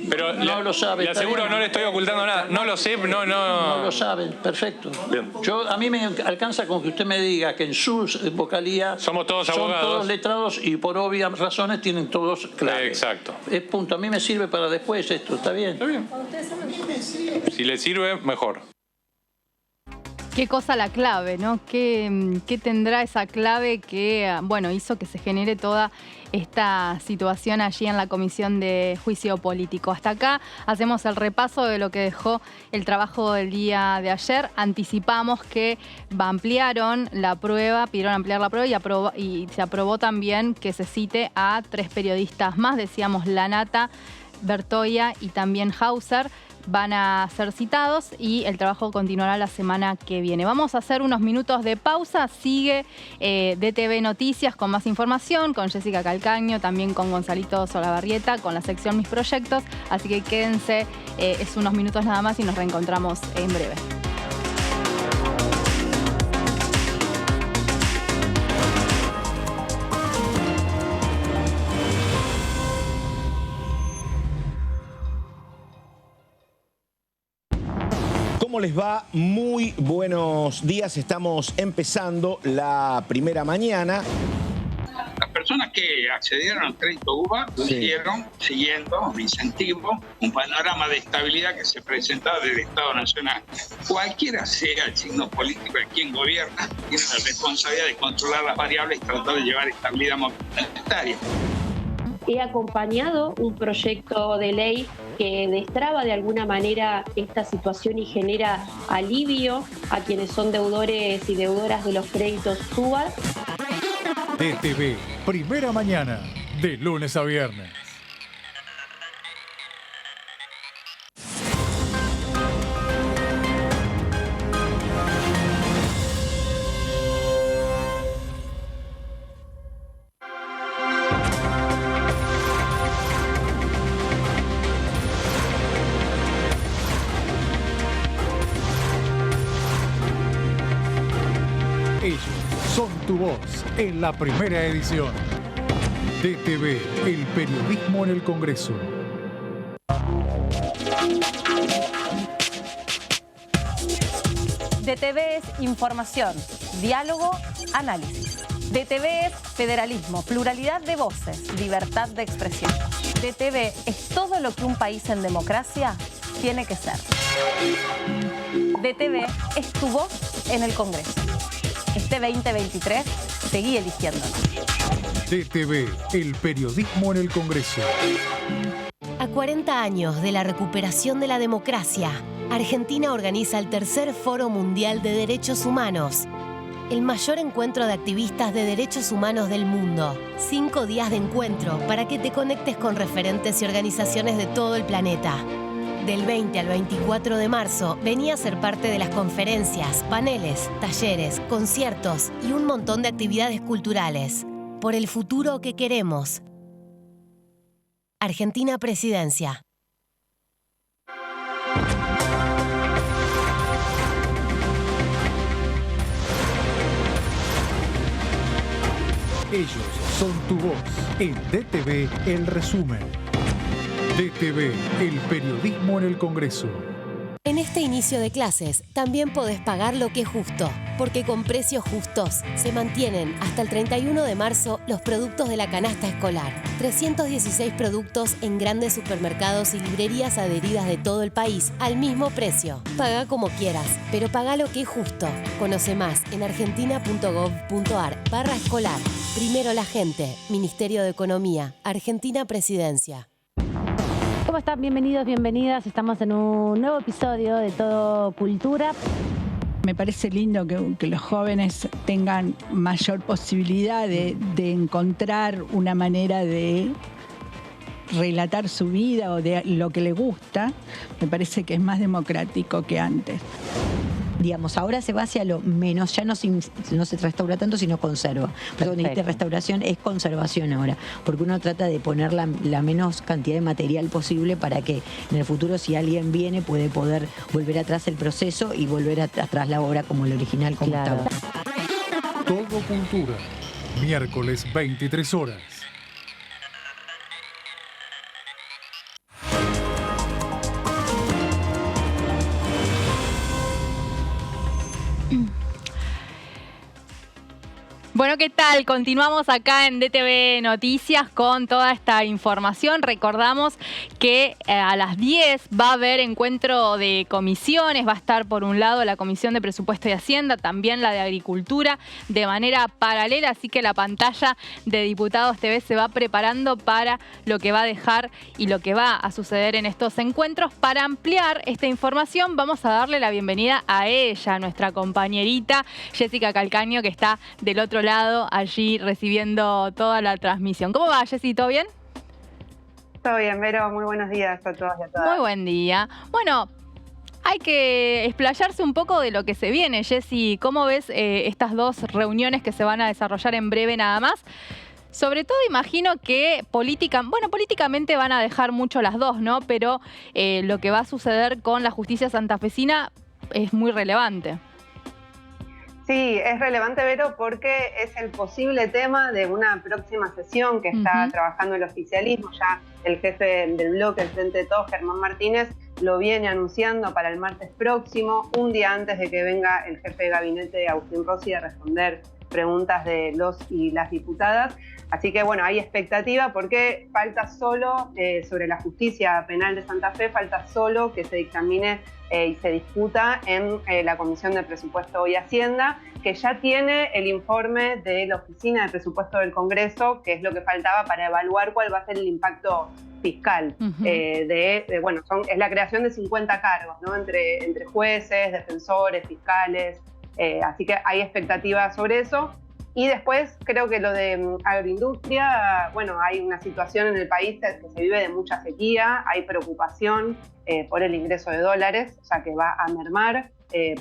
Pero no lo sabe. Le aseguro que no le estoy ocultando nada. No lo sé, no. No lo sabe, perfecto. Bien. A mí me alcanza con que usted me diga que en su vocalía somos todos abogados. Son todos letrados y por obvias razones tienen todos clave. Exacto. Es punto. A mí me sirve para después esto, ¿está bien? Está bien. Si le sirve, mejor. Qué cosa la clave, ¿no? ¿Qué tendrá esa clave que, bueno, hizo que se genere toda esta situación allí en la Comisión de Juicio Político? Hasta acá hacemos el repaso de lo que dejó el trabajo del día de ayer. Anticipamos que ampliaron la prueba, pidieron ampliar la prueba y se aprobó también que se cite a 3 periodistas más. Decíamos Lanata, Bertoia y también Hauser. Van a ser citados y el trabajo continuará la semana que viene. Vamos a hacer unos minutos de pausa. Sigue DTV Noticias con más información, con Jessica Calcaño, también con Gonzalito Solabarrieta, con la sección Mis Proyectos. Así que quédense, es unos minutos nada más y nos reencontramos en breve. ¿Cómo les va? Muy buenos días. Estamos empezando la primera mañana. Las personas que accedieron al crédito UBA lo hicieron siguiendo un incentivo, un panorama de estabilidad que se presentaba del Estado Nacional. Cualquiera sea el signo político de quien gobierna, tiene la responsabilidad de controlar las variables y tratar de llevar estabilidad monetaria. He acompañado un proyecto de ley que destraba de alguna manera esta situación y genera alivio a quienes son deudores y deudoras de los créditos UBA. DTV, primera mañana, de lunes a viernes. Ellos son tu voz en la primera edición. DTV, el periodismo en el Congreso. DTV es información, diálogo, análisis. DTV es federalismo, pluralidad de voces, libertad de expresión. DTV es todo lo que un país en democracia tiene que ser. DTV es tu voz en el Congreso. Este 2023, seguí eligiéndonos. DTV, el periodismo en el Congreso. A 40 años de la recuperación de la democracia, Argentina organiza el tercer Foro Mundial de Derechos Humanos, el mayor encuentro de activistas de derechos humanos del mundo. 5 días de encuentro para que te conectes con referentes y organizaciones de todo el planeta. Del 20 al 24 de marzo, vení a ser parte de las conferencias, paneles, talleres, conciertos y un montón de actividades culturales. Por el futuro que queremos. Argentina Presidencia. Ellos son tu voz. En DTV, el resumen. DTV, el periodismo en el Congreso. En este inicio de clases también podés pagar lo que es justo, porque con precios justos se mantienen hasta el 31 de marzo los productos de la canasta escolar. 316 productos en grandes supermercados y librerías adheridas de todo el país al mismo precio. Paga como quieras, pero paga lo que es justo. Conoce más en argentina.gov.ar/escolar. Primero la gente. Ministerio de Economía. Argentina Presidencia. ¿Cómo están? Bienvenidos, bienvenidas. Estamos en un nuevo episodio de Todo Cultura. Me parece lindo que los jóvenes tengan mayor posibilidad de encontrar una manera de relatar su vida o de lo que le gusta. Me parece que es más democrático que antes. Digamos, ahora se va hacia lo menos, ya no se restaura tanto, sino conserva. Por eso cuando dijiste restauración, es conservación ahora, porque uno trata de poner la menos cantidad de material posible para que en el futuro, si alguien viene, puede poder volver atrás el proceso y volver atrás la obra como el original, como estaba. Todo Cultura, miércoles 23 horas. Bueno, ¿qué tal? Continuamos acá en DTV Noticias con toda esta información. Recordamos que a las 10 va a haber encuentro de comisiones. Va a estar por un lado la Comisión de Presupuesto y Hacienda, también la de Agricultura, de manera paralela. Así que la pantalla de Diputados TV se va preparando para lo que va a dejar y lo que va a suceder en estos encuentros. Para ampliar esta información, vamos a darle la bienvenida a ella, nuestra compañerita Jessica Calcaño, que está del otro lado, allí recibiendo toda la transmisión. ¿Cómo va, Jessy? ¿Todo bien? Todo bien, Vero. Muy buenos días a todos y a todas. Muy buen día. Bueno, hay que explayarse un poco de lo que se viene, Jessy. ¿Cómo ves estas dos reuniones que se van a desarrollar en breve nada más? Sobre todo imagino que políticamente van a dejar mucho las dos, ¿no? Pero lo que va a suceder con la justicia santafesina es muy relevante. Sí, es relevante, Vero, porque es el posible tema de una próxima sesión que está trabajando el oficialismo. Ya el jefe del bloque, el Frente de Todos, Germán Martínez, lo viene anunciando para el martes próximo, un día antes de que venga el jefe de gabinete, Agustín Rossi, a responder preguntas de los y las diputadas. Así que bueno, hay expectativa porque falta solo, sobre la justicia penal de Santa Fe, falta solo que se dictamine y se discuta en la Comisión de Presupuesto y Hacienda, que ya tiene el informe de la Oficina de Presupuesto del Congreso, que es lo que faltaba para evaluar cuál va a ser el impacto fiscal. Es la creación de 50 cargos, ¿no? entre jueces, defensores, fiscales, así que hay expectativa sobre eso. Y después creo que lo de agroindustria, bueno, hay una situación en el país que se vive de mucha sequía, hay preocupación por el ingreso de dólares, o sea que va a mermar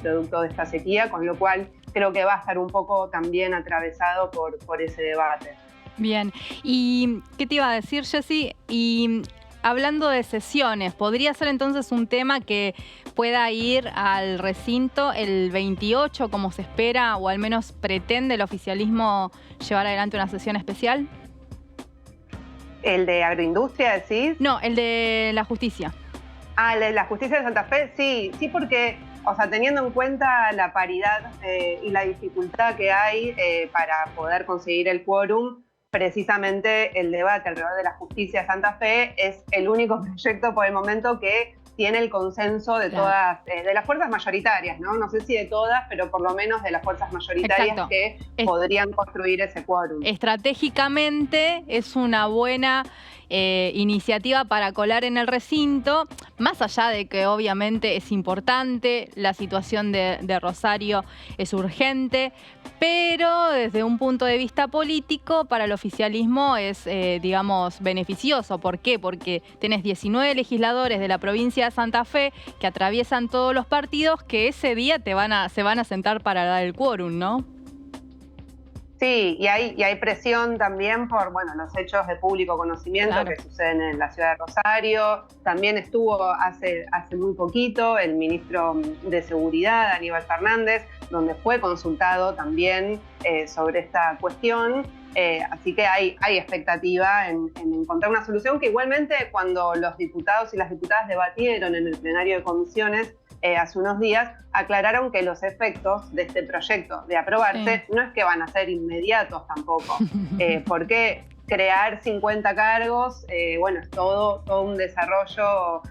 producto de esta sequía, con lo cual creo que va a estar un poco también atravesado por ese debate. Bien, ¿y qué te iba a decir, Jessy? Y hablando de sesiones, ¿podría ser entonces un tema que pueda ir al recinto el 28, como se espera, o al menos pretende el oficialismo llevar adelante una sesión especial? ¿El de agroindustria decís? No, el de la justicia. Ah, el de la justicia de Santa Fe, sí, porque o sea, teniendo en cuenta la paridad y la dificultad que hay para poder conseguir el quórum, precisamente el debate alrededor de la justicia de Santa Fe es el único proyecto por el momento que tiene el consenso de todas, de las fuerzas mayoritarias, ¿no? No sé si de todas, pero por lo menos de las fuerzas mayoritarias que podrían construir ese quórum. Estratégicamente es una buena iniciativa para colar en el recinto, más allá de que obviamente es importante, la situación de Rosario es urgente, pero desde un punto de vista político para el oficialismo es, digamos, beneficioso. ¿Por qué? Porque tenés 19 legisladores de la provincia de Santa Fe que atraviesan todos los partidos que ese día se van a sentar para dar el quórum, ¿no? Sí, y hay presión también por los hechos de público conocimiento que suceden en la ciudad de Rosario. También estuvo hace muy poquito el ministro de Seguridad, Aníbal Fernández, donde fue consultado también sobre esta cuestión. Así que hay expectativa en encontrar una solución que igualmente cuando los diputados y las diputadas debatieron en el plenario de comisiones hace unos días, aclararon que los efectos de este proyecto de aprobarse no es que van a ser inmediatos tampoco, porque crear 50 cargos, es todo un desarrollo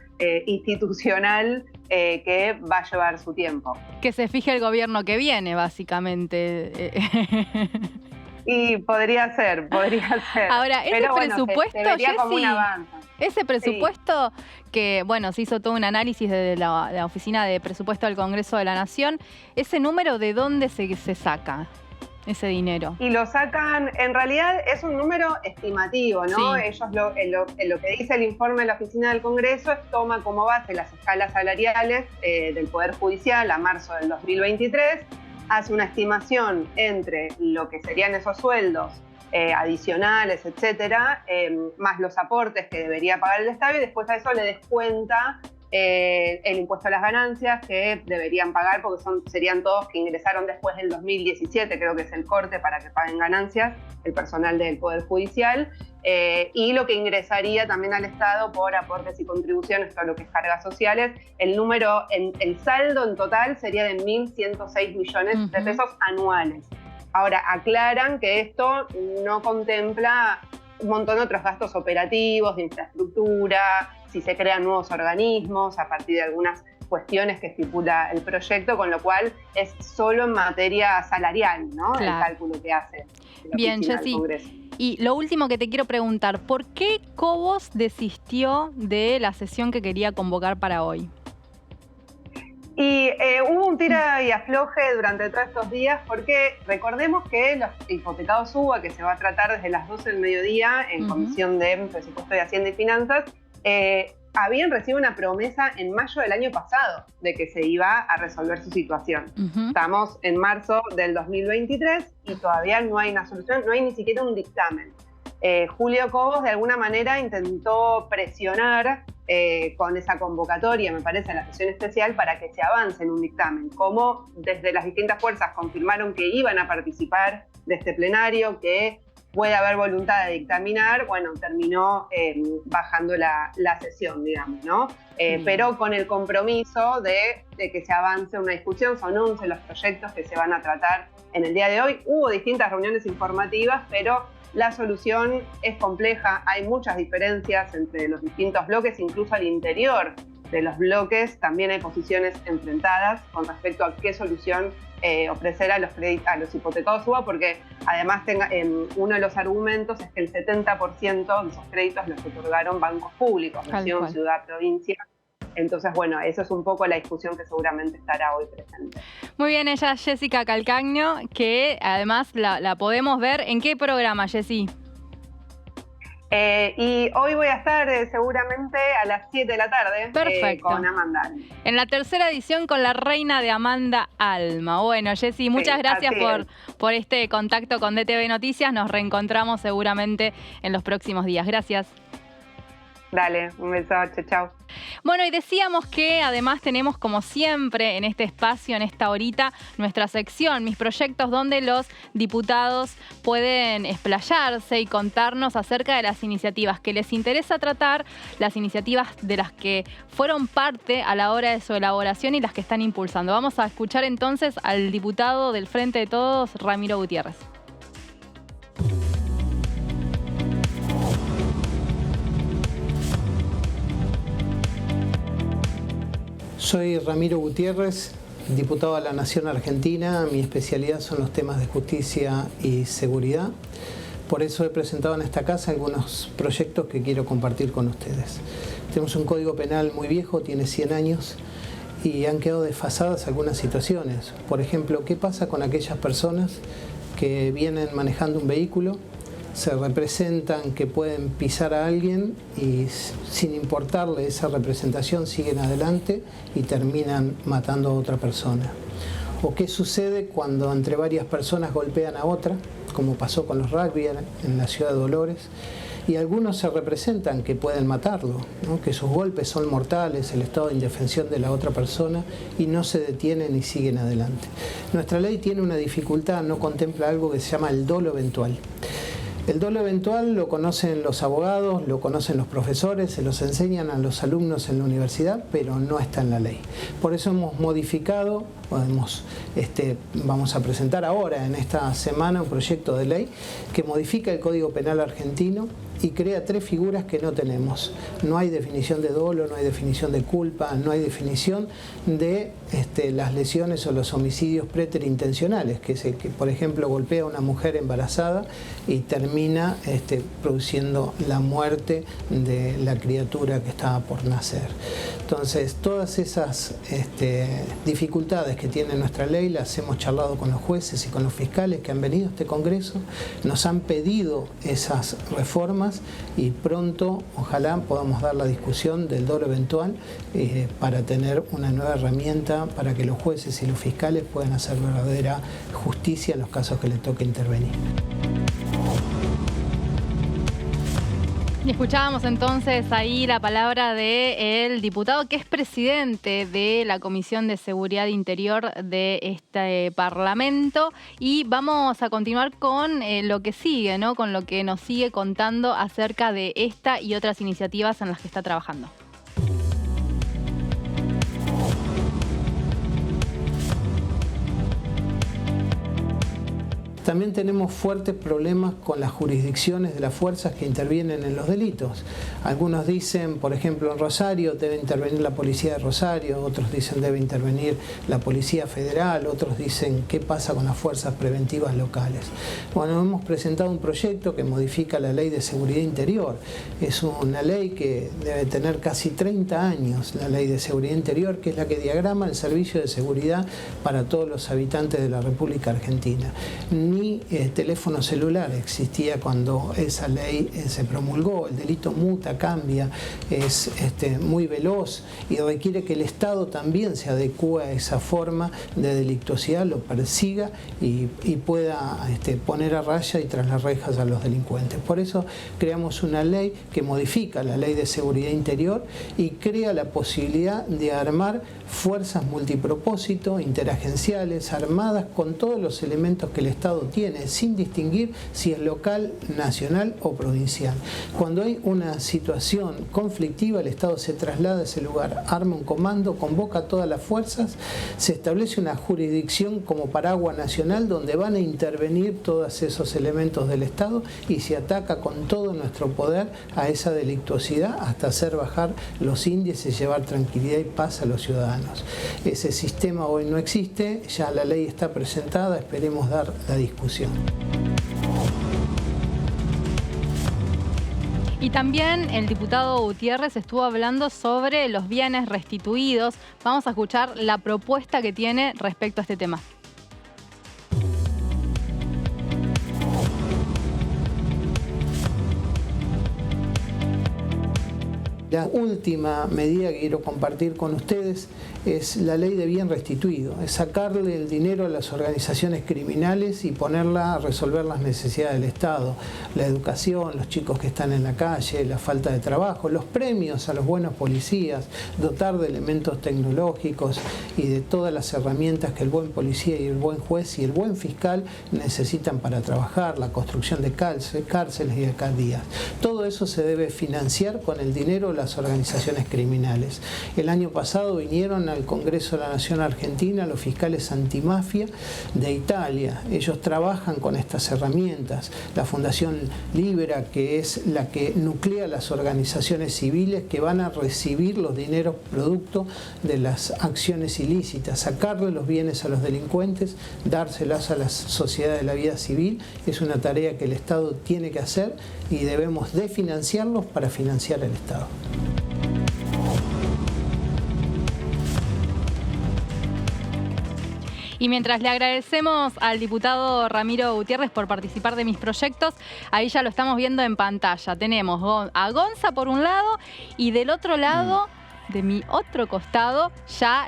institucional que va a llevar su tiempo. Que se fije el gobierno que viene, básicamente. Y podría ser. Ahora, ese presupuesto, se vería como un avance. Ese presupuesto que, se hizo todo un análisis desde la Oficina de Presupuesto del Congreso de la Nación, ¿ese número de dónde se saca ese dinero? Y lo sacan, en realidad es un número estimativo, ¿no? Sí. Ellos lo que dice el informe de la Oficina del Congreso es toma como base las escalas salariales del Poder Judicial a marzo del 2023, hace una estimación entre lo que serían esos sueldos adicionales, etcétera, más los aportes que debería pagar el Estado, y después a eso le descuenta el impuesto a las ganancias que deberían pagar, porque serían todos que ingresaron después del 2017, creo que es el corte para que paguen ganancias, el personal del Poder Judicial, y lo que ingresaría también al Estado por aportes y contribuciones, todo lo que es cargas sociales. El saldo en total sería de 1.106 millones de pesos anuales. Ahora, aclaran que esto no contempla un montón de otros gastos operativos, de infraestructura, si se crean nuevos organismos a partir de algunas cuestiones que estipula el proyecto, con lo cual es solo en materia salarial, ¿no? El cálculo que hace. Bien, Jessy. Y lo último que te quiero preguntar, ¿por qué Cobos desistió de la sesión que quería convocar para hoy? Y hubo un tira y afloje durante todos estos días, porque recordemos que los hipotecados UBA, que se va a tratar desde las 12 del mediodía en Comisión de Presupuesto de Hacienda y Finanzas, habían recibido una promesa en mayo del año pasado de que se iba a resolver su situación. Estamos en marzo del 2023 y todavía no hay una solución, no hay ni siquiera un dictamen. Julio Cobos de alguna manera intentó presionar con esa convocatoria, me parece, en la sesión especial, para que se avance en un dictamen. Como desde las distintas fuerzas confirmaron que iban a participar de este plenario, que puede haber voluntad de dictaminar, terminó bajando la sesión, digamos, ¿no? Pero con el compromiso de que se avance una discusión, son 11 los proyectos que se van a tratar en el día de hoy. Hubo distintas reuniones informativas, pero la solución es compleja, hay muchas diferencias entre los distintos bloques, incluso al interior de los bloques también hay posiciones enfrentadas con respecto a qué solución ofrecer a los hipotecados UBA, porque además uno de los argumentos es que el 70% de esos créditos los otorgaron bancos públicos, nación, ciudad, provincia. Entonces, eso es un poco la discusión que seguramente estará hoy presente. Muy bien, ella es Jessica Calcaño, que además la podemos ver. ¿En qué programa, Jessy? Y hoy voy a estar seguramente a las 7 de la tarde. Perfecto. Con Amanda Alma. En la tercera edición con la reina de Amanda Alma. Bueno, Jessy, muchas gracias por este contacto con DTV Noticias. Nos reencontramos seguramente en los próximos días. Gracias. Dale, un beso, chao. Bueno, y decíamos que además tenemos, como siempre, en este espacio, en esta horita, nuestra sección, Mis Proyectos, donde los diputados pueden explayarse y contarnos acerca de las iniciativas que les interesa tratar, las iniciativas de las que fueron parte a la hora de su elaboración y las que están impulsando. Vamos a escuchar entonces al diputado del Frente de Todos, Ramiro Gutiérrez. Soy Ramiro Gutiérrez, diputado de la Nación Argentina. Mi especialidad son los temas de justicia y seguridad. Por eso he presentado en esta casa algunos proyectos que quiero compartir con ustedes. Tenemos un código penal muy viejo, tiene 100 años, y han quedado desfasadas algunas situaciones. Por ejemplo, ¿qué pasa con aquellas personas que vienen manejando un vehículo, se representan que pueden pisar a alguien y sin importarle esa representación siguen adelante y terminan matando a otra persona? ¿O qué sucede cuando entre varias personas golpean a otra, como pasó con los rugby en la ciudad de Dolores? Y algunos se representan que pueden matarlo, ¿no? Que sus golpes son mortales, el estado de indefensión de la otra persona, y no se detienen y siguen adelante. Nuestra ley tiene una dificultad, no contempla algo que se llama el dolo eventual. El dolo eventual lo conocen los abogados, lo conocen los profesores, se los enseñan a los alumnos en la universidad, pero no está en la ley. Por eso hemos modificado, vamos a presentar ahora en esta semana un proyecto de ley que modifica el Código Penal argentino y crea 3 figuras que no tenemos. No hay definición de dolo, no hay definición de culpa, no hay definición de las lesiones o los homicidios preterintencionales, que es el que, por ejemplo, golpea a una mujer embarazada y termina produciendo la muerte de la criatura que estaba por nacer. Entonces, todas esas dificultades que tiene nuestra ley las hemos charlado con los jueces y con los fiscales que han venido a este Congreso, nos han pedido esas reformas y pronto ojalá podamos dar la discusión del dolo eventual para tener una nueva herramienta para que los jueces y los fiscales puedan hacer verdadera justicia en los casos que les toque intervenir. Y escuchábamos entonces ahí la palabra del diputado que es presidente de la Comisión de Seguridad Interior de este Parlamento. Y vamos a continuar con lo que sigue, ¿no? Con lo que nos sigue contando acerca de esta y otras iniciativas en las que está trabajando. También tenemos fuertes problemas con las jurisdicciones de las fuerzas que intervienen en los delitos. Algunos dicen, por ejemplo, en Rosario debe intervenir la Policía de Rosario, otros dicen debe intervenir la Policía Federal, otros dicen qué pasa con las fuerzas preventivas locales. Bueno, hemos presentado un proyecto que modifica la Ley de Seguridad Interior. Es una ley que debe tener casi 30 años, la Ley de Seguridad Interior, que es la que diagrama el servicio de seguridad para todos los habitantes de la República Argentina. Ni teléfono celular existía cuando esa ley se promulgó. El delito muta, cambia, es muy veloz y requiere que el Estado también se adecue a esa forma de delictuosidad, lo persiga y pueda poner a raya y tras las rejas a los delincuentes. Por eso creamos una ley que modifica la Ley de Seguridad Interior y crea la posibilidad de armar fuerzas multipropósito, interagenciales, armadas con todos los elementos que el Estado tiene, sin distinguir si es local, nacional o provincial. Cuando hay una situación conflictiva, el Estado se traslada a ese lugar, arma un comando, convoca a todas las fuerzas, se establece una jurisdicción como paraguas nacional donde van a intervenir todos esos elementos del Estado y se ataca con todo nuestro poder a esa delictuosidad hasta hacer bajar los índices, llevar tranquilidad y paz a los ciudadanos. Ese sistema hoy no existe, ya la ley está presentada, esperemos dar la discusión. Y también el diputado Gutiérrez estuvo hablando sobre los bienes restituidos. Vamos a escuchar la propuesta que tiene respecto a este tema. La última medida que quiero compartir con ustedes es la ley de bien restituido, es sacarle el dinero a las organizaciones criminales y ponerla a resolver las necesidades del Estado, la educación, los chicos que están en la calle, la falta de trabajo, los premios a los buenos policías, dotar de elementos tecnológicos y de todas las herramientas que el buen policía y el buen juez y el buen fiscal necesitan para trabajar, la construcción de cárceles y alcaldías. Todo eso se debe financiar con el dinero de las organizaciones criminales. El año pasado vinieron al Congreso de la Nación Argentina los fiscales antimafia de Italia. Ellos trabajan con estas herramientas. La Fundación Libera, que es la que nuclea las organizaciones civiles que van a recibir los dineros producto de las acciones ilícitas, sacarle los bienes a los delincuentes, dárselas a las sociedades de la vida civil, es una tarea que el Estado tiene que hacer y debemos de financiarlos para financiar el Estado. Y mientras le agradecemos al diputado Ramiro Gutiérrez por participar de mis proyectos, ahí ya lo estamos viendo en pantalla. Tenemos a Gonza por un lado y del otro lado, de mi otro costado, ya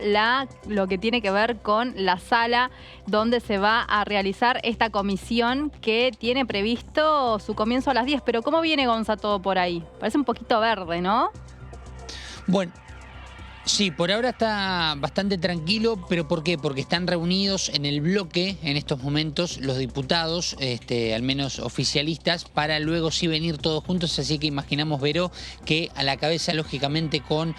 lo que tiene que ver con la sala donde se va a realizar esta comisión que tiene previsto su comienzo a las 10. Pero ¿cómo viene, Gonza, todo por ahí? Parece un poquito verde, ¿no? Bueno. Sí, por ahora está bastante tranquilo, pero ¿por qué? Porque están reunidos en el bloque en estos momentos los diputados, al menos oficialistas, para luego sí venir todos juntos, así que imaginamos, Vero, que a la cabeza, lógicamente, con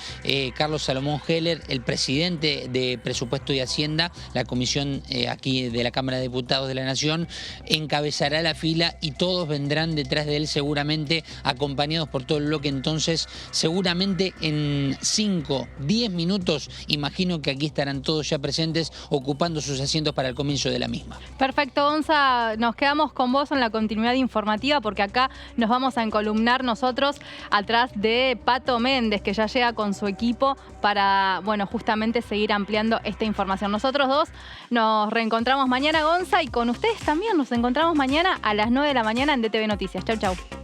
Carlos Salomón Heller, el presidente de Presupuesto y Hacienda, la comisión aquí de la Cámara de Diputados de la Nación, encabezará la fila y todos vendrán detrás de él seguramente acompañados por todo el bloque. Entonces, seguramente en 10 minutos, imagino que aquí estarán todos ya presentes ocupando sus asientos para el comienzo de la misma. Perfecto, Gonza, nos quedamos con vos en la continuidad informativa porque acá nos vamos a encolumnar nosotros atrás de Pato Méndez, que ya llega con su equipo para, bueno, justamente seguir ampliando esta información. Nosotros dos nos reencontramos mañana, Gonza, y con ustedes también nos encontramos mañana a las 9 de la mañana en DTV Noticias. Chau, chau.